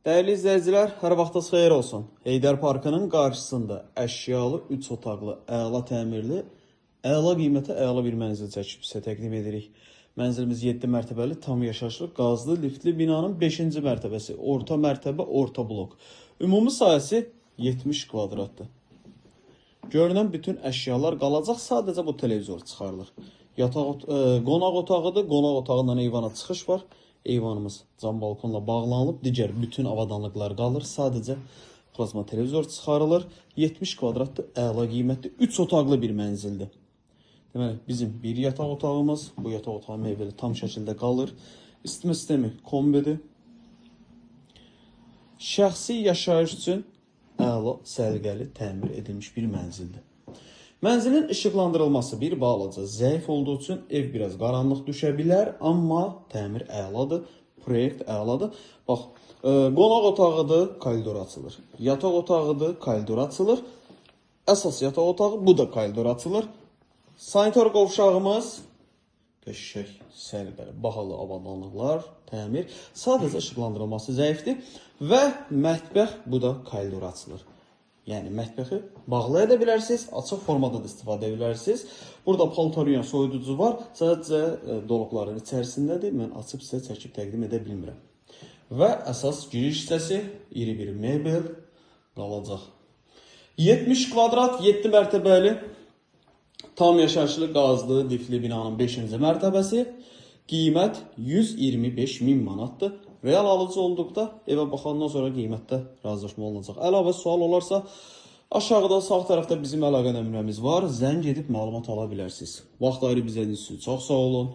Değerli izləyicilər, hər vaxtınız xeyir olsun. Heydər Parkının qarşısında əşyalı, 3 otaqlı, əla təmirli, əla qiymətə əla bir mənzil çəkib sizə təqdim edirik. Mənzilimiz 7 mərtəbəli, tam yaşayışlı, qazlı, liftli binanın 5-ci mərtəbəsi, orta mərtəbə, orta blok. Ümumi sahəsi 70 kvadratdır. Görünən bütün əşyalar qalacaq, sadəcə bu televizor çıxarılır. Qonaq otağıdır, qonaq otağından eyvana çıxış var. Eyvanımız cam balkonla bağlanılıb, digər bütün avadanlıqlar qalır. Sadəcə plazma televizor çıxarılır. 70 kvadratlı, əla qiymətli, 3 otaqlı bir mənzildir. Deməli, bizim bir yataq otağımız, bu yataq otağı mebeli tam şəkildə qalır. İsitmə sistemi kombidir. Şəxsi yaşayış üçün əla, səliqəli, təmir edilmiş bir mənzildir. Mənzilin işıqlandırılması bir balaca zəif olduğu üçün ev biraz qaranlıq düşə bilər, amma təmir əladır, proyekt əladır. Bax, qonaq otağıdır, koridor açılır. Yataq otağıdır, koridor açılır. Əsas yataq otağı, bu da koridor açılır. Sanitar qovşağımız, qəşəng, səliqəli, bahalı avadanlıqlar, təmir. Sadəcə işıqlandırılması zəifdir və mətbəx, bu da koridor açılır. Yəni mətbəxi bağlaya da bilərsiniz, açıq formada da istifadə edə bilərsiniz. Burada paltaryan soyuducu var, sadəcə dolabların içərisindədir. Mən açıb sizə çəkib təqdim edə bilmirəm. Və əsas giriş hissəsi, iri bir mebel qalacaq. 70 kvadrat, 7 mərtəbəli, tam yaşayışlı, qazlı, lifli binanın 5-ci mərtəbəsi. Qiymət 125.000 manatdır. Real alıcı olduqda evə baxandan sonra qiymətdə razılaşma olunacaq. Əlavə sual olarsa, aşağıda sağ tərəfdə bizim əlaqə nömrəmiz var. Zəng edib məlumat ala bilərsiniz. Vaxt ayırıb izlədiyiniz üçün çox sağ olun.